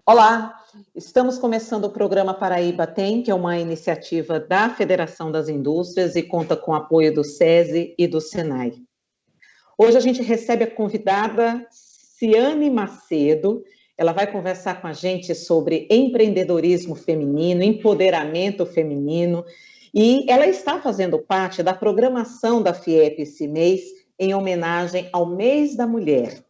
Olá, estamos começando o programa Paraíba Tem, que é uma iniciativa da Federação das Indústrias e conta com o apoio do SESI e do SENAI. Hoje a gente recebe a convidada Ciane Macedo. Ela vai conversar com a gente sobre empreendedorismo feminino, empoderamento feminino, e ela está fazendo parte da programação da FIEP esse mês, em homenagem ao Mês da Mulher.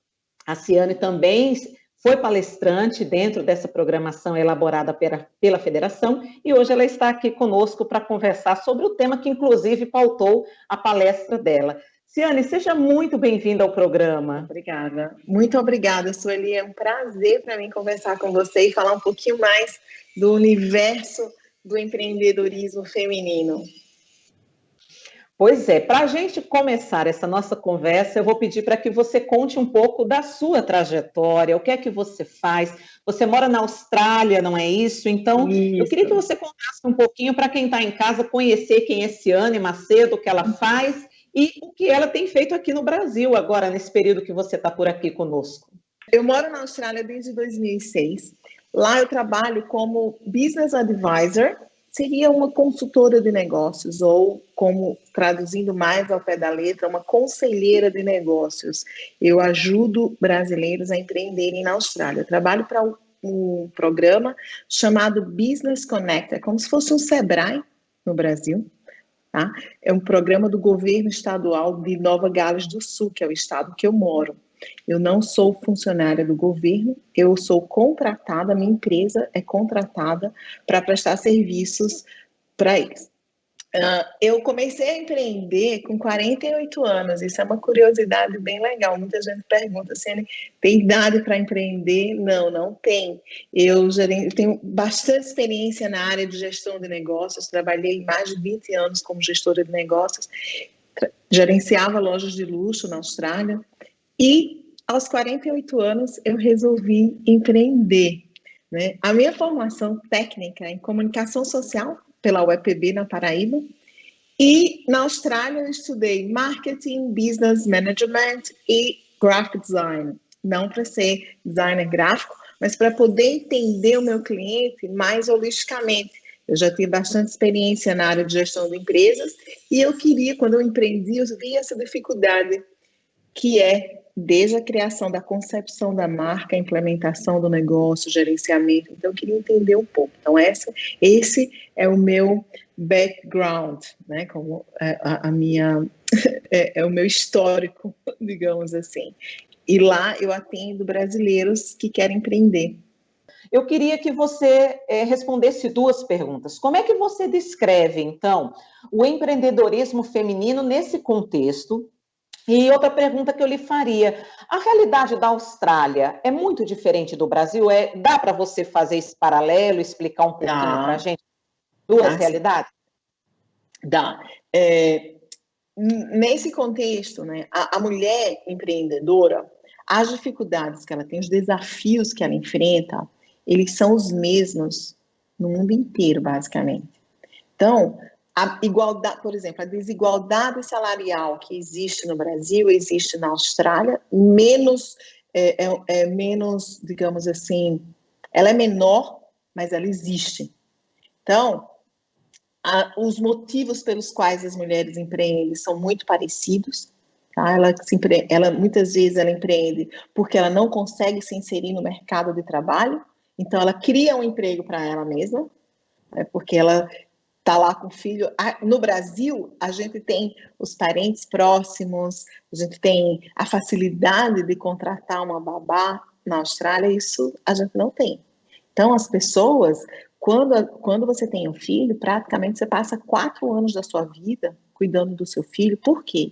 A Ciane também foi palestrante dentro dessa programação elaborada pela Federação e hoje ela está aqui conosco para conversar sobre o tema que, inclusive, pautou a palestra dela. Ciane, seja muito bem-vinda ao programa. Obrigada. Muito obrigada, Sueli. É um prazer para mim conversar com você e falar um pouquinho mais do universo do empreendedorismo feminino. Pois é, para a gente começar essa nossa conversa, eu vou pedir para que você conte um pouco da sua trajetória, o que é que você faz. Você mora na Austrália, não é isso? Então, eu queria que você contasse um pouquinho para quem está em casa conhecer quem é Ciane Macedo, o que ela faz e o que ela tem feito aqui no Brasil agora, nesse período que você está por aqui conosco. Eu moro na Austrália desde 2006. Lá eu trabalho como Business Advisor, seria uma consultora de negócios, ou, como traduzindo mais ao pé da letra, uma conselheira de negócios. Eu ajudo brasileiros a empreenderem na Austrália. Eu trabalho para um programa chamado Business Connect, é como se fosse um Sebrae no Brasil. Tá? É um programa do governo estadual de Nova Gales do Sul, que é o estado que eu moro. Eu não sou funcionária do governo, eu sou contratada, minha empresa é contratada para prestar serviços para eles. Eu comecei a empreender com 48 anos, isso é uma curiosidade bem legal. Muita gente pergunta se tem idade para empreender. Não, não tem. Eu tenho bastante experiência na área de gestão de negócios, trabalhei mais de 20 anos como gestora de negócios, gerenciava lojas de luxo na Austrália e aos 48 anos eu resolvi empreender. Né? A minha formação técnica em comunicação social pela UEPB na Paraíba, e na Austrália eu estudei Marketing, Business Management e Graphic Design. Não para ser designer gráfico, mas para poder entender o meu cliente mais holisticamente. Eu já tive bastante experiência na área de gestão de empresas e eu queria, quando eu empreendi, eu vi essa dificuldade que é desde a criação da concepção da marca, a implementação do negócio, gerenciamento. Então, eu queria entender um pouco. Então, esse é o meu background, né? Como a minha é o meu histórico, digamos assim. E lá eu atendo brasileiros que querem empreender. Eu queria que você respondesse duas perguntas. Como é que você descreve, então, o empreendedorismo feminino nesse contexto? E outra pergunta que eu lhe faria, a realidade da Austrália é muito diferente do Brasil? Dá para você fazer esse paralelo, explicar um pouquinho para a gente duas realidades? Dá. Nesse contexto, né, a mulher empreendedora, as dificuldades que ela tem, os desafios que ela enfrenta, eles são os mesmos no mundo inteiro, basicamente. Então, a igualdade, por exemplo, a desigualdade salarial que existe no Brasil, existe na Austrália, menos, menos, digamos assim, ela é menor, mas ela existe. Então, os motivos pelos quais as mulheres empreendem são muito parecidos. Tá? Ela muitas vezes ela empreende porque ela não consegue se inserir no mercado de trabalho, então ela cria um emprego para ela mesma, porque ela está lá com o filho. No Brasil, a gente tem os parentes próximos, a gente tem a facilidade de contratar uma babá. Na Austrália, isso a gente não tem. Então, as pessoas, quando você tem um filho, praticamente você passa 4 anos da sua vida cuidando do seu filho. Por quê?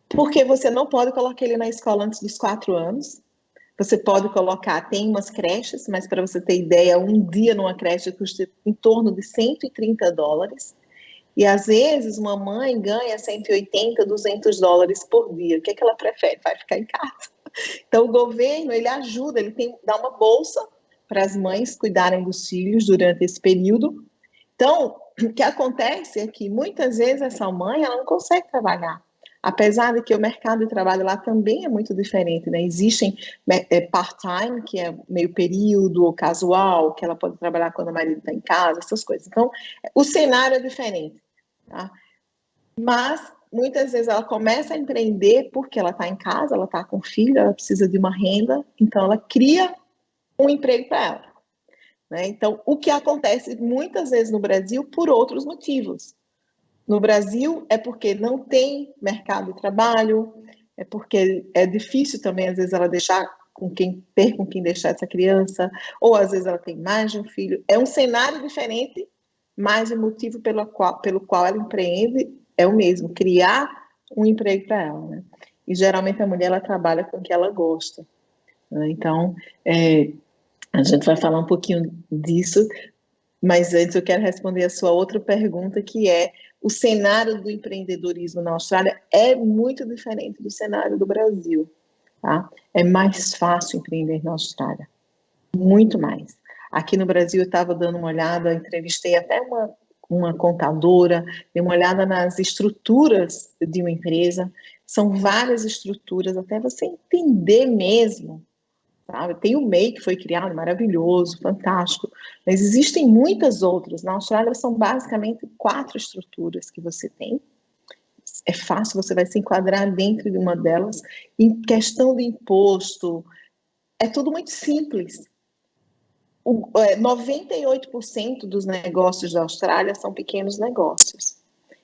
Porque você não pode colocar ele na escola antes dos 4 anos. Você pode colocar, tem umas creches, mas para você ter ideia, um dia numa creche custa em torno de $130. E às vezes uma mãe ganha 180, $200 por dia. O que é que ela prefere? Vai ficar em casa. Então o governo, ele ajuda, dá uma bolsa para as mães cuidarem dos filhos durante esse período. Então, o que acontece é que muitas vezes essa mãe ela não consegue trabalhar. Apesar de que o mercado de trabalho lá também é muito diferente, né? Existem part-time, que é meio período, ou casual, que ela pode trabalhar quando o marido está em casa, essas coisas. Então, o cenário é diferente, tá? Mas, muitas vezes, ela começa a empreender porque ela está em casa, ela está com filho, ela precisa de uma renda, então ela cria um emprego para ela, né? Então, o que acontece muitas vezes no Brasil por outros motivos. No Brasil é porque não tem mercado de trabalho, é porque é difícil também, às vezes, ela ter com quem deixar essa criança, ou às vezes ela tem mais de um filho. É um cenário diferente, mas o motivo pelo qual ela empreende é o mesmo, criar um emprego para ela, né? E geralmente a mulher, ela trabalha com o que ela gosta, né? Então, a gente vai falar um pouquinho disso, mas antes eu quero responder a sua outra pergunta, que é: o cenário do empreendedorismo na Austrália é muito diferente do cenário do Brasil, tá? É mais fácil empreender na Austrália, muito mais. Aqui no Brasil eu estava dando uma olhada, entrevistei até uma contadora, dei uma olhada nas estruturas de uma empresa, são várias estruturas, até você entender mesmo. Sabe? Tem o MEI que foi criado, maravilhoso, fantástico, mas existem muitas outras. Na Austrália são basicamente 4 estruturas que você tem. É fácil, você vai se enquadrar dentro de uma delas. Em questão de imposto, é tudo muito simples. 98% dos negócios da Austrália são pequenos negócios.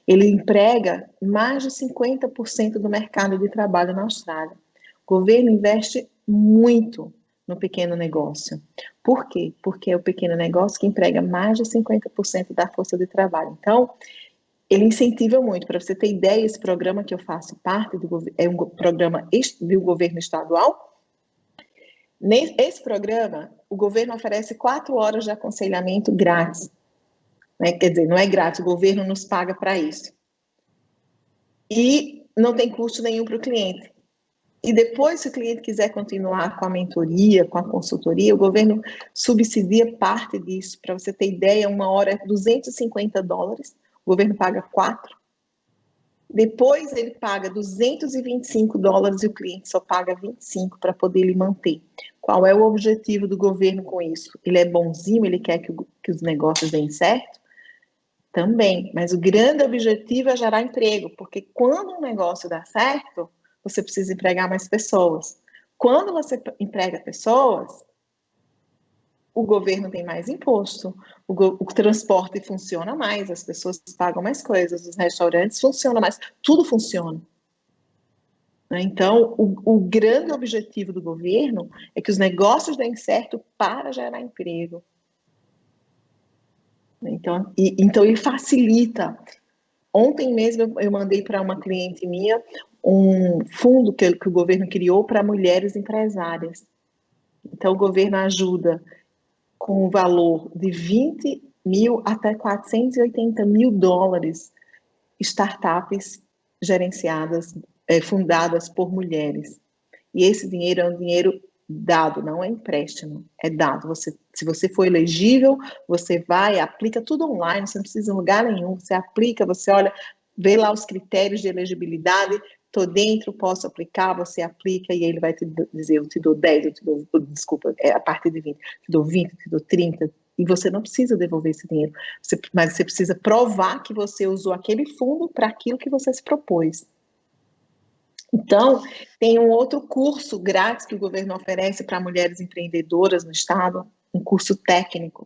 Ele emprega mais de 50% do mercado de trabalho na Austrália. O governo investe muito no pequeno negócio. Por quê? Porque é o pequeno negócio que emprega mais de 50% da força de trabalho. Então, ele incentiva muito. Para você ter ideia, esse programa que eu faço parte é um programa do governo estadual. Nesse programa, o governo oferece 4 horas de aconselhamento grátis. Né? Quer dizer, não é grátis, o governo nos paga para isso. E não tem custo nenhum para o cliente. E depois, se o cliente quiser continuar com a mentoria, com a consultoria, o governo subsidia parte disso. Para você ter ideia, 1 hora é $250, o governo paga 4. Depois ele paga $225 e o cliente só paga 25 para poder ele manter. Qual é o objetivo do governo com isso? Ele é bonzinho, ele quer que os negócios deem certo? Também, mas o grande objetivo é gerar emprego, porque quando um negócio dá certo, você precisa empregar mais pessoas. Quando você emprega pessoas, o governo tem mais imposto, o transporte funciona mais, as pessoas pagam mais coisas, os restaurantes funcionam mais, tudo funciona. Então, o grande objetivo do governo é que os negócios deem certo para gerar emprego. Então ele facilita. Ontem mesmo eu mandei para uma cliente minha um fundo que o governo criou para mulheres empresárias. Então, o governo ajuda com o valor de 20 mil até 480 mil dólares startups gerenciadas, fundadas por mulheres. E esse dinheiro é um dinheiro dado, não é empréstimo, é dado. Se você for elegível, você vai, aplica tudo online, você não precisa ir em lugar nenhum, você aplica, você olha, vê lá os critérios de elegibilidade, estou dentro, posso aplicar, você aplica e ele vai te dizer, eu te dou 10, eu te dou, desculpa, a partir de 20, te dou 20, te dou 30, e você não precisa devolver esse dinheiro, mas você precisa provar que você usou aquele fundo para aquilo que você se propôs. Então, tem um outro curso grátis que o governo oferece para mulheres empreendedoras no estado, um curso técnico.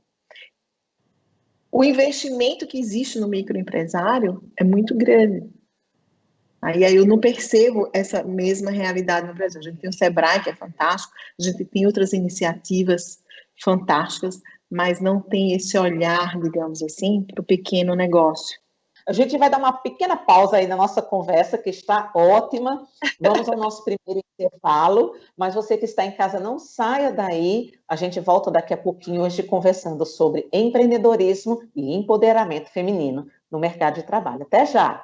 O investimento que existe no microempresário é muito grande. Aí eu não percebo essa mesma realidade no Brasil. A gente tem o Sebrae, que é fantástico, a gente tem outras iniciativas fantásticas, mas não tem esse olhar, digamos assim, para o pequeno negócio. A gente vai dar uma pequena pausa aí na nossa conversa, que está ótima. Vamos ao nosso primeiro intervalo, mas você que está em casa, não saia daí. A gente volta daqui a pouquinho hoje conversando sobre empreendedorismo e empoderamento feminino no mercado de trabalho. Até já!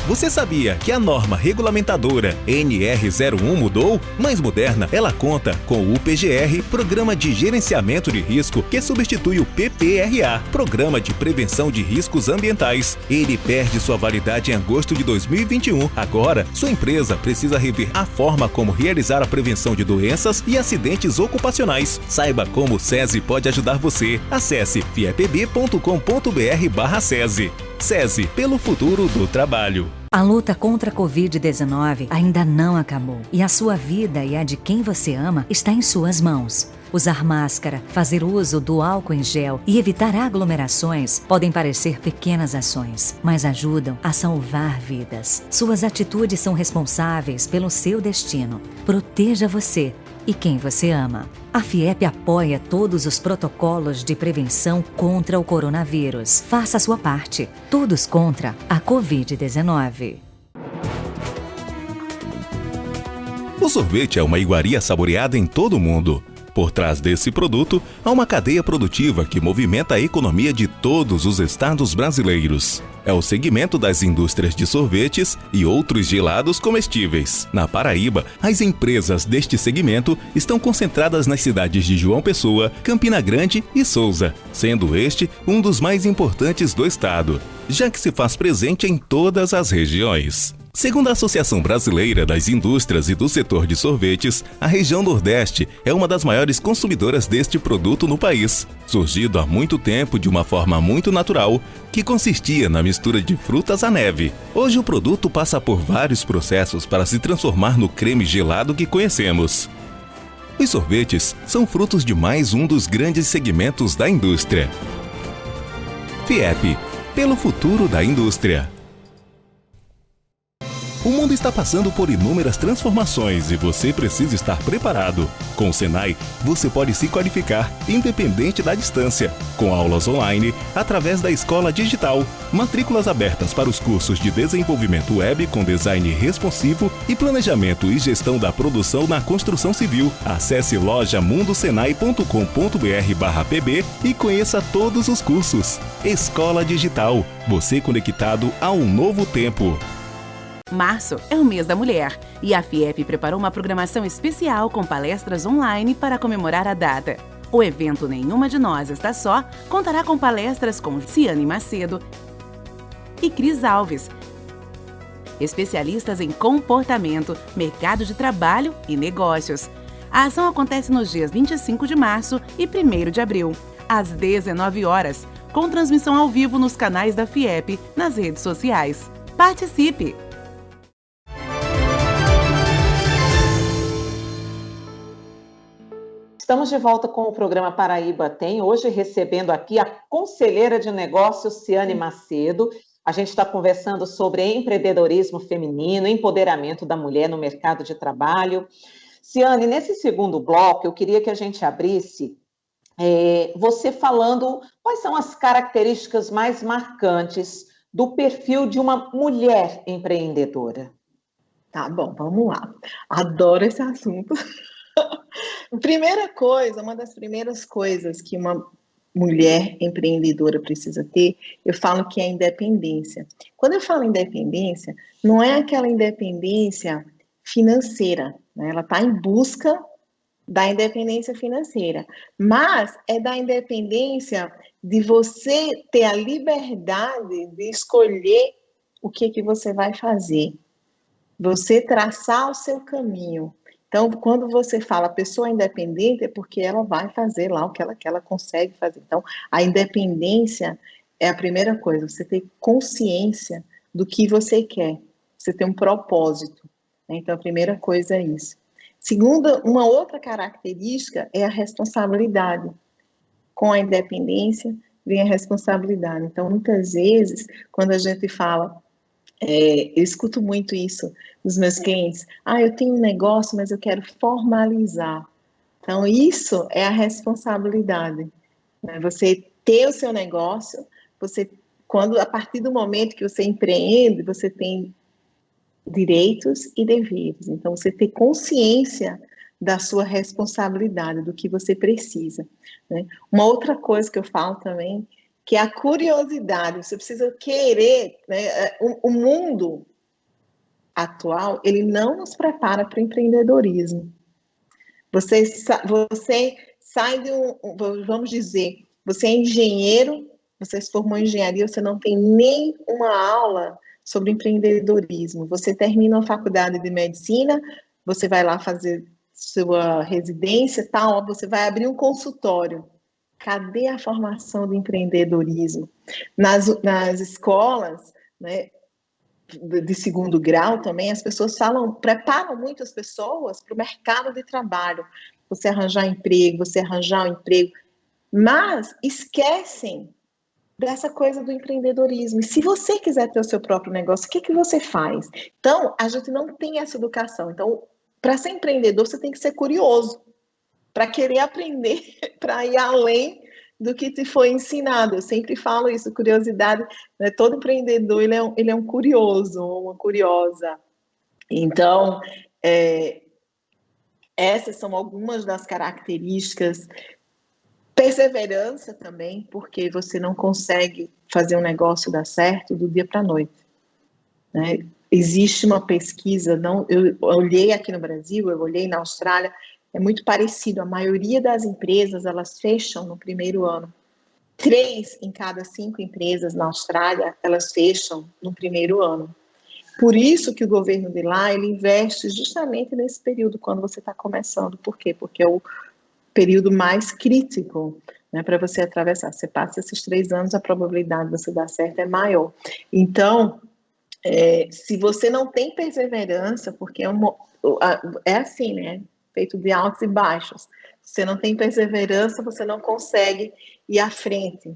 Você sabia que a norma regulamentadora NR01 mudou? Mais moderna, ela conta com o PGR, Programa de Gerenciamento de Risco, que substitui o PPRA, Programa de Prevenção de Riscos Ambientais. Ele perde sua validade em agosto de 2021. Agora, sua empresa precisa rever a forma como realizar a prevenção de doenças e acidentes ocupacionais. Saiba como o SESI pode ajudar você. Acesse fiepb.com.br/SESI. SESI, pelo futuro do trabalho. A luta contra a Covid-19 ainda não acabou. E a sua vida e a de quem você ama está em suas mãos. Usar máscara, fazer uso do álcool em gel e evitar aglomerações podem parecer pequenas ações, mas ajudam a salvar vidas. Suas atitudes são responsáveis pelo seu destino. Proteja você e quem você ama. A FIEP apoia todos os protocolos de prevenção contra o coronavírus. Faça a sua parte. Todos contra a Covid-19. O sorvete é uma iguaria saboreada em todo o mundo. Por trás desse produto, há uma cadeia produtiva que movimenta a economia de todos os estados brasileiros. É o segmento das indústrias de sorvetes e outros gelados comestíveis. Na Paraíba, as empresas deste segmento estão concentradas nas cidades de João Pessoa, Campina Grande e Souza, sendo este um dos mais importantes do estado, já que se faz presente em todas as regiões. Segundo a Associação Brasileira das Indústrias e do Setor de Sorvetes, a região Nordeste é uma das maiores consumidoras deste produto no país, surgido há muito tempo de uma forma muito natural, que consistia na mistura de frutas à neve. Hoje o produto passa por vários processos para se transformar no creme gelado que conhecemos. Os sorvetes são frutos de mais um dos grandes segmentos da indústria. FIEP, pelo futuro da indústria. O mundo está passando por inúmeras transformações e você precisa estar preparado. Com o Senai, você pode se qualificar independente da distância, com aulas online, através da Escola Digital, matrículas abertas para os cursos de desenvolvimento web com design responsivo e planejamento e gestão da produção na construção civil. Acesse lojamundosenai.com.br/pb e conheça todos os cursos. Escola Digital, você conectado a um novo tempo. Março é o mês da mulher e a FIEP preparou uma programação especial com palestras online para comemorar a data. O evento Nenhuma de Nós Está Só contará com palestras com Ciane Macedo e Cris Alves, especialistas em comportamento, mercado de trabalho e negócios. A ação acontece nos dias 25 de março e 1º de abril, às 19 horas, com transmissão ao vivo nos canais da FIEP nas redes sociais. Participe! Estamos de volta com o programa Paraíba Tem, hoje recebendo aqui a conselheira de negócios, Ciane Macedo. A gente está conversando sobre empreendedorismo feminino, empoderamento da mulher no mercado de trabalho. Ciane, nesse segundo bloco, eu queria que a gente abrisse você falando quais são as características mais marcantes do perfil de uma mulher empreendedora. Tá bom, vamos lá. Adoro esse assunto. Primeira coisa, uma das primeiras coisas que uma mulher empreendedora precisa ter, eu falo que é a independência. Quando eu falo independência, não é aquela independência financeira, né? Ela está em busca da independência financeira, mas é da independência de você ter a liberdade de escolher o que você vai fazer, você traçar o seu caminho. Então, quando você fala pessoa independente, é porque ela vai fazer lá o que ela consegue fazer. Então, a independência é a primeira coisa, você ter consciência do que você quer, você ter um propósito, né? Então, a primeira coisa é isso. Segunda, uma outra característica é a responsabilidade. Com a independência, vem a responsabilidade. Então, muitas vezes, quando a gente fala... eu escuto muito isso dos meus clientes. Eu tenho um negócio, mas eu quero formalizar. Então, isso é a responsabilidade, né? Você ter o seu negócio, a partir do momento que você empreende, você tem direitos e deveres. Então, você ter consciência da sua responsabilidade, do que você precisa, né? Uma outra coisa que eu falo também, que é a curiosidade. Você precisa querer, né? O mundo atual, ele não nos prepara para o empreendedorismo. Você sai de vamos dizer, você é engenheiro, você se formou em engenharia, você não tem nem uma aula sobre empreendedorismo. Você termina a faculdade de medicina, você vai lá fazer sua residência, tal, você vai abrir um consultório. Cadê a formação de empreendedorismo? Nas escolas, né, de segundo grau também, as pessoas preparam muito as pessoas para o mercado de trabalho. Você arranjar emprego, você arranjar um emprego, mas esquecem dessa coisa do empreendedorismo. E se você quiser ter o seu próprio negócio, o que você faz? Então, a gente não tem essa educação. Então, para ser empreendedor, você tem que ser curioso, para querer aprender, para ir além do que te foi ensinado. Eu sempre falo isso, curiosidade, né? Todo empreendedor, ele é um curioso, uma curiosa. Então, essas são algumas das características. Perseverança também, porque você não consegue fazer um negócio dar certo do dia para a noite, né? Existe uma pesquisa, eu olhei aqui no Brasil, eu olhei na Austrália, é muito parecido. A maioria das empresas, elas fecham no primeiro ano. 3 em cada 5 empresas na Austrália, elas fecham no primeiro ano. Por isso que o governo de lá, ele investe justamente nesse período, quando você está começando. Por quê? Porque é o período mais crítico, né, para você atravessar. Você passa esses 3 anos, a probabilidade de você dar certo é maior. Então, se você não tem perseverança, porque é assim, né? Feito de altos e baixos. Se você não tem perseverança, você não consegue ir à frente.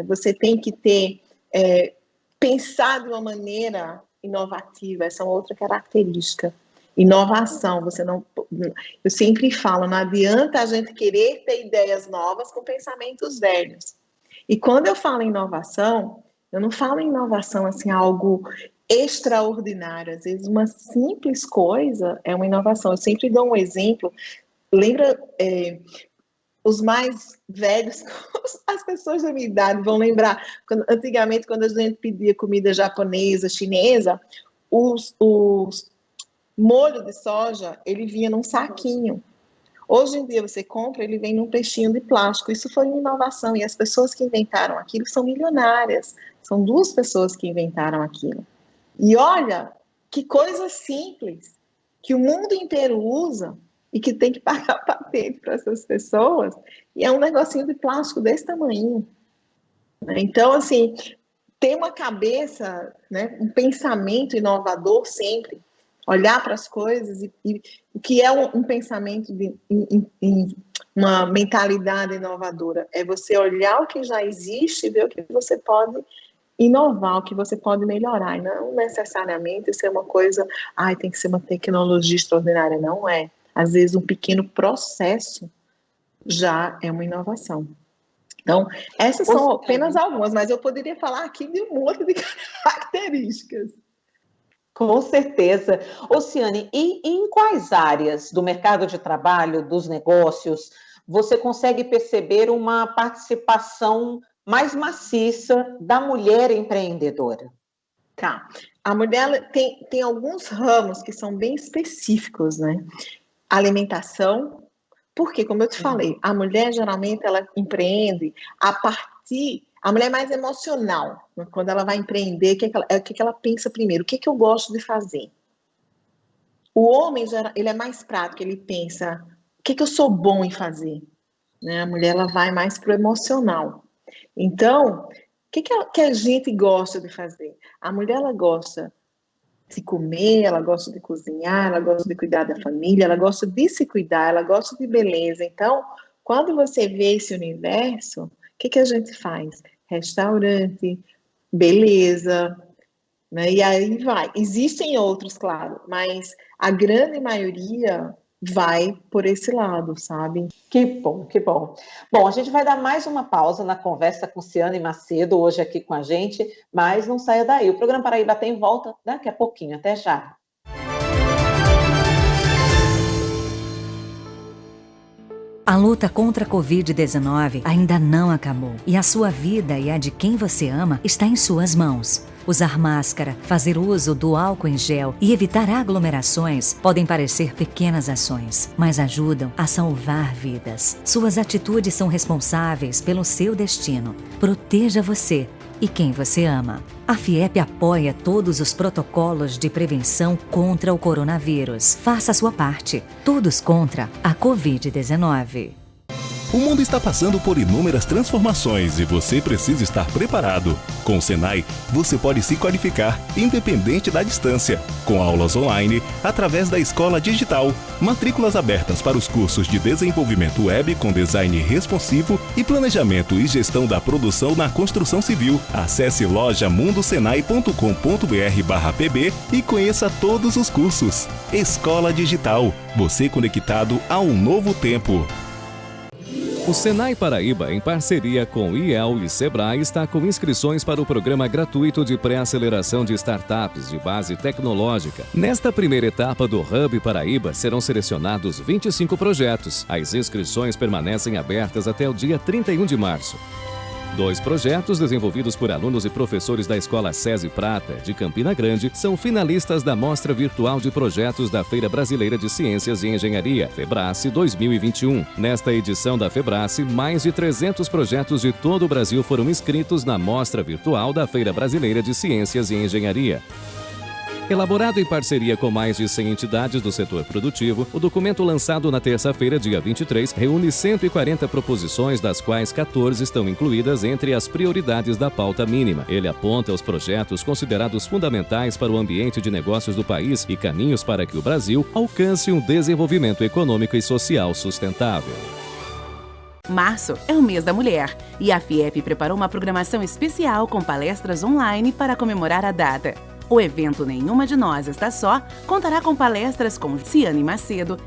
Você tem que ter, pensar de uma maneira inovativa, essa é outra característica. Inovação, eu sempre falo, não adianta a gente querer ter ideias novas com pensamentos velhos. E quando eu falo em inovação, eu não falo em inovação assim, algo extraordinário. Às vezes uma simples coisa é uma inovação. Eu sempre dou um exemplo. Lembra, os mais velhos, as pessoas da minha idade vão lembrar, antigamente, quando a gente pedia comida japonesa, chinesa, os molho de soja, ele vinha num saquinho. Hoje em dia você compra, ele vem num peixinho de plástico. Isso foi uma inovação, e as pessoas que inventaram aquilo são milionárias. São 2 pessoas que inventaram aquilo. E olha, que coisa simples, que o mundo inteiro usa e que tem que pagar patente para essas pessoas, e é um negocinho de plástico desse tamanho. Então, assim, ter uma cabeça, né, um pensamento inovador sempre, olhar para as coisas, e o que é um pensamento, uma mentalidade inovadora? É você olhar o que já existe e ver o que você pode inovar, o que você pode melhorar, e não necessariamente ser uma coisa, tem que ser uma tecnologia extraordinária, não é. Às vezes um pequeno processo já é uma inovação. Então, essas são apenas algumas, mas eu poderia falar aqui de um monte de características. Com certeza. Oceane, e em quais áreas do mercado de trabalho, dos negócios, você consegue perceber uma participação mais maciça da mulher empreendedora? Tá. A mulher tem alguns ramos que são bem específicos, né? Alimentação, porque, como eu te falei, a mulher geralmente ela empreende a mulher é mais emocional. Quando ela vai empreender, o que ela pensa primeiro? O que eu gosto de fazer? O homem, ele é mais prático, ele pensa, o que eu sou bom em fazer? Né? A mulher, ela vai mais para o emocional. Então, o que a gente gosta de fazer? A mulher, ela gosta de comer, ela gosta de cozinhar, ela gosta de cuidar da família, ela gosta de se cuidar, ela gosta de beleza. Então, quando você vê esse universo, o que a gente faz? Restaurante, beleza, né? E aí vai. Existem outros, claro, mas a grande maioria vai por esse lado, sabe? Que bom, que bom. Bom, a gente vai dar mais uma pausa na conversa com Ciane Macedo, hoje aqui com a gente, mas não saia daí. O programa Paraíba tem volta daqui a pouquinho. Até já. A luta contra a Covid-19 ainda não acabou e a sua vida e a de quem você ama está em suas mãos. Usar máscara, fazer uso do álcool em gel e evitar aglomerações podem parecer pequenas ações, mas ajudam a salvar vidas. Suas atitudes são responsáveis pelo seu destino. Proteja você e quem você ama. A FIEP apoia todos os protocolos de prevenção contra o coronavírus. Faça a sua parte. Todos contra a Covid-19. O mundo está passando por inúmeras transformações e você precisa estar preparado. Com o Senai, você pode se qualificar, independente da distância, com aulas online, através da Escola Digital. Matrículas abertas para os cursos de desenvolvimento web com design responsivo e planejamento e gestão da produção na construção civil. Acesse lojamundosenai.com.br/pb e conheça todos os cursos. Escola Digital, você conectado a um novo tempo. O Senai Paraíba, em parceria com o IEL e Sebrae, está com inscrições para o programa gratuito de pré-aceleração de startups de base tecnológica. Nesta primeira etapa do Hub Paraíba, serão selecionados 25 projetos. As inscrições permanecem abertas até o dia 31 de março. 2 projetos desenvolvidos por alunos e professores da Escola SESI Prata, de Campina Grande, são finalistas da Mostra Virtual de Projetos da Feira Brasileira de Ciências e Engenharia, FEBRACE 2021. Nesta edição da FEBRACE, mais de 300 projetos de todo o Brasil foram inscritos na Mostra Virtual da Feira Brasileira de Ciências e Engenharia. Elaborado em parceria com mais de 100 entidades do setor produtivo, o documento lançado na terça-feira, dia 23, reúne 140 proposições, das quais 14 estão incluídas entre as prioridades da pauta mínima. Ele aponta os projetos considerados fundamentais para o ambiente de negócios do país e caminhos para que o Brasil alcance um desenvolvimento econômico e social sustentável. Março é o mês da mulher e a FIEP preparou uma programação especial com palestras online para comemorar a data. O evento Nenhuma de Nós Está Só contará com palestras com Ciane Macedo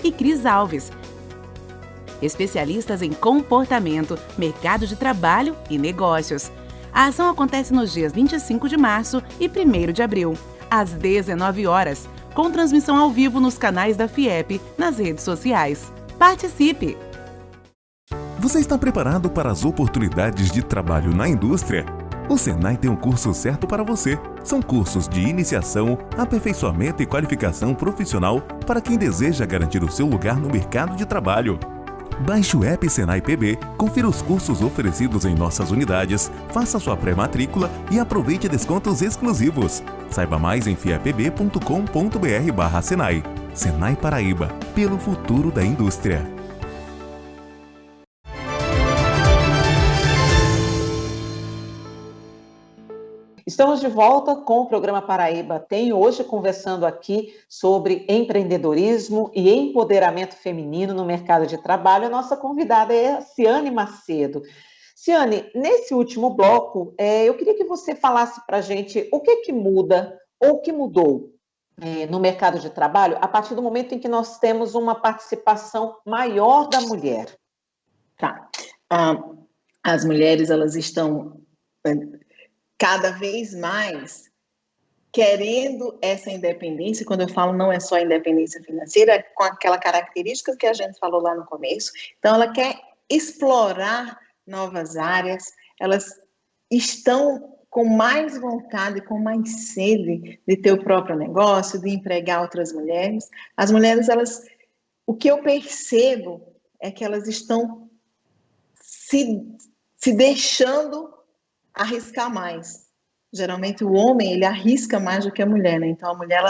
e Cris Alves, especialistas em comportamento, mercado de trabalho e negócios. A ação acontece nos dias 25 de março e 1º de abril, às 19 horas, com transmissão ao vivo nos canais da FIEP nas redes sociais. Participe! Você está preparado para as oportunidades de trabalho na indústria? O Senai tem um curso certo para você. São cursos de iniciação, aperfeiçoamento e qualificação profissional para quem deseja garantir o seu lugar no mercado de trabalho. Baixe o app Senai PB, confira os cursos oferecidos em nossas unidades, faça sua pré-matrícula e aproveite descontos exclusivos. Saiba mais em fiapb.com.br/Senai. Senai Paraíba, pelo futuro da indústria. Estamos de volta com o programa Paraíba Tem, hoje conversando aqui sobre empreendedorismo e empoderamento feminino no mercado de trabalho. A nossa convidada é a Ciane Macedo. Ciane, nesse último bloco, eu queria que você falasse para a gente o que muda ou o que mudou no mercado de trabalho a partir do momento em que nós temos uma participação maior da mulher. Tá. As mulheres, elas estão cada vez mais querendo essa independência. Quando eu falo não é só independência financeira, com aquela característica que a gente falou lá no começo. Então, ela quer explorar novas áreas, elas estão com mais vontade, com mais sede de ter o próprio negócio, de empregar outras mulheres. As mulheres, o que eu percebo é que elas estão se deixando arriscar mais. Geralmente o homem, ele arrisca mais do que a mulher, né? Então a mulher,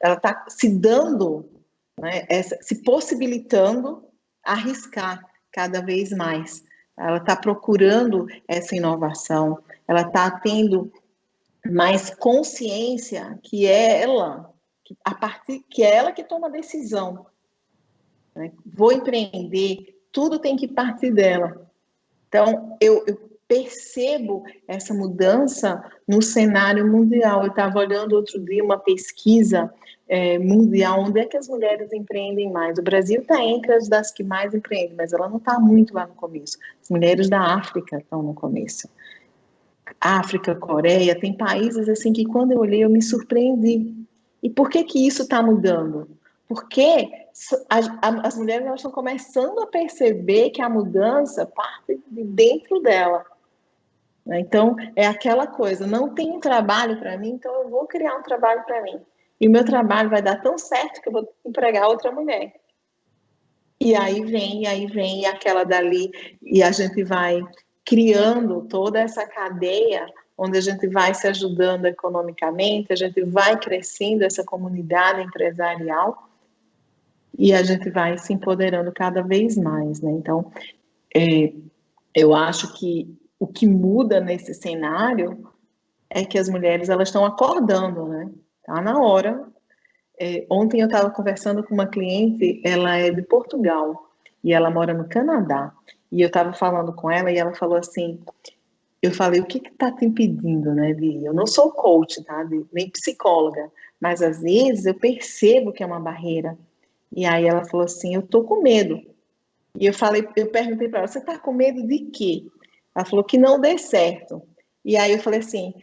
ela está se dando, né, se possibilitando arriscar cada vez mais. Ela está procurando essa inovação, ela está tendo mais consciência que é ela, que é ela que toma a decisão, né? Vou empreender, tudo tem que partir dela. Então, eu percebo essa mudança no cenário mundial. Eu estava olhando outro dia uma pesquisa mundial, onde é que as mulheres empreendem mais. O Brasil está entre as das que mais empreendem, mas ela não está muito lá no começo. As mulheres da África estão no começo. África, Coreia, tem países assim que quando eu olhei eu me surpreendi. E por que isso está mudando? Porque as mulheres elas estão começando a perceber que a mudança parte de dentro dela. Então, é aquela coisa, não tem um trabalho para mim, então eu vou criar um trabalho para mim. E o meu trabalho vai dar tão certo que eu vou empregar outra mulher. E aí vem, e aquela dali, e a gente vai criando toda essa cadeia, onde a gente vai se ajudando economicamente, a gente vai crescendo essa comunidade empresarial, e a gente vai se empoderando cada vez mais, né? Então, eu acho que o que muda nesse cenário é que as mulheres elas estão acordando, né? Tá na hora. Ontem eu estava conversando com uma cliente, ela é de Portugal e ela mora no Canadá. E eu estava falando com ela e ela falou assim, eu falei, o que está te impedindo, né, de ir? Eu não sou coach, tá? Nem psicóloga, mas às vezes eu percebo que é uma barreira. E aí ela falou assim, eu tô com medo. E eu perguntei para ela, você tá com medo de quê? Ela falou que não dê certo. E aí eu falei assim,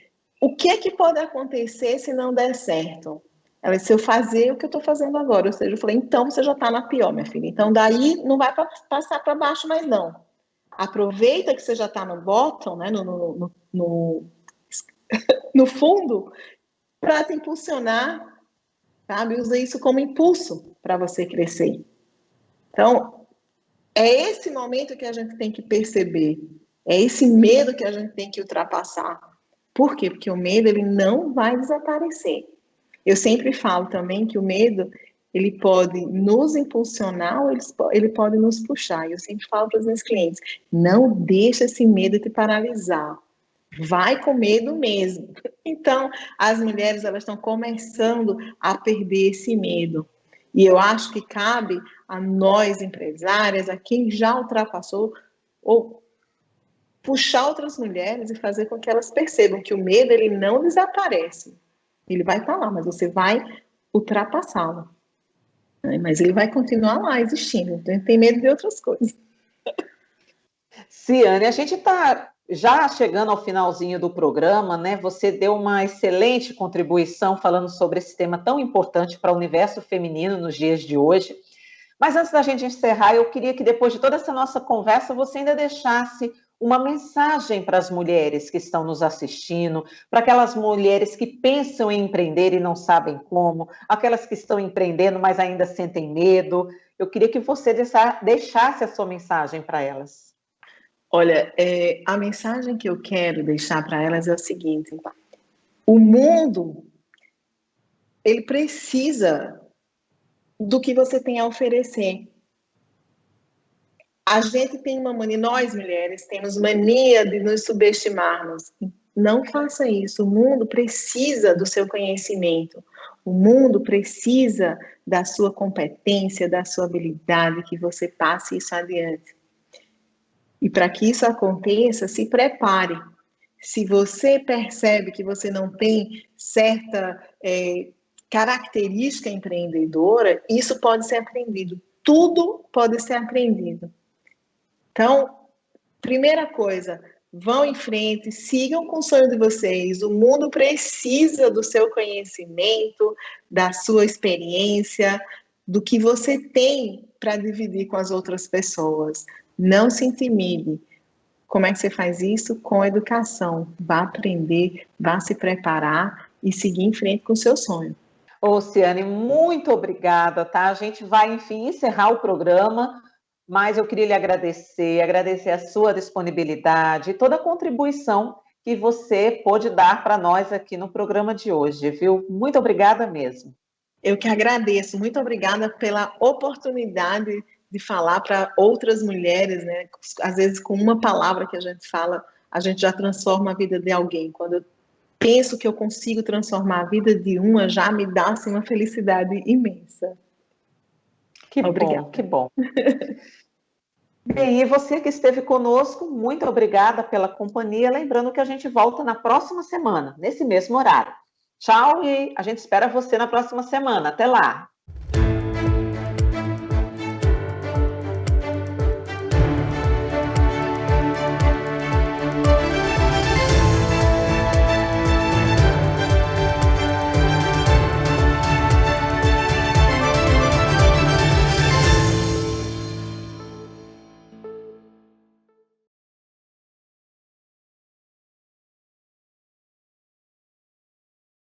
o que é que pode acontecer se não der certo? Ela disse, se eu fazer o que eu estou fazendo agora. Ou seja, eu falei, então você já está na pior, minha filha. Então daí não vai passar para baixo mais não. Aproveita que você já está no bottom, né, no fundo, para te impulsionar, sabe? Usa isso como impulso para você crescer. Então, é esse momento que a gente tem que perceber. É esse medo que a gente tem que ultrapassar. Por quê? Porque o medo ele não vai desaparecer. Eu sempre falo também que o medo, ele pode nos impulsionar ou ele pode nos puxar. Eu sempre falo para os meus clientes, não deixa esse medo te paralisar. Vai com medo mesmo. Então, as mulheres elas estão começando a perder esse medo. E eu acho que cabe a nós, empresárias, a quem já ultrapassou, ou puxar outras mulheres e fazer com que elas percebam que o medo ele não desaparece. Ele vai estar lá, mas você vai ultrapassá-lo. Mas ele vai continuar lá existindo. Então, tem medo de outras coisas. Ciane, a gente está já chegando ao finalzinho do programa, né? Você deu uma excelente contribuição falando sobre esse tema tão importante para o universo feminino nos dias de hoje. Mas antes da gente encerrar, eu queria que depois de toda essa nossa conversa, você ainda deixasse uma mensagem para as mulheres que estão nos assistindo, para aquelas mulheres que pensam em empreender e não sabem como, aquelas que estão empreendendo, mas ainda sentem medo. Eu queria que você deixasse a sua mensagem para elas. Olha, a mensagem que eu quero deixar para elas é o seguinte: o mundo, ele precisa do que você tem a oferecer. A gente tem uma mania, nós mulheres temos mania de nos subestimarmos. Não faça isso. O mundo precisa do seu conhecimento. O mundo precisa da sua competência, da sua habilidade, que você passe isso adiante. E para que isso aconteça, se prepare. Se você percebe que você não tem certa característica empreendedora, isso pode ser aprendido. Tudo pode ser aprendido. Então, primeira coisa, vão em frente, sigam com o sonho de vocês. O mundo precisa do seu conhecimento, da sua experiência, do que você tem para dividir com as outras pessoas. Não se intimide. Como é que você faz isso? Com educação. Vá aprender, vá se preparar e seguir em frente com o seu sonho. Ô, Ciane, muito obrigada, tá? A gente vai, enfim, encerrar o programa, mas eu queria lhe agradecer a sua disponibilidade e toda a contribuição que você pôde dar para nós aqui no programa de hoje, viu? Muito obrigada mesmo. Eu que agradeço. Muito obrigada pela oportunidade de falar para outras mulheres, né? Às vezes, com uma palavra que a gente fala, a gente já transforma a vida de alguém. Quando eu penso que eu consigo transformar a vida de uma, já me dá assim, uma felicidade imensa. Que obrigada. Bom, que bom. Bem, e você que esteve conosco, muito obrigada pela companhia. Lembrando que a gente volta na próxima semana, nesse mesmo horário. Tchau e a gente espera você na próxima semana. Até lá!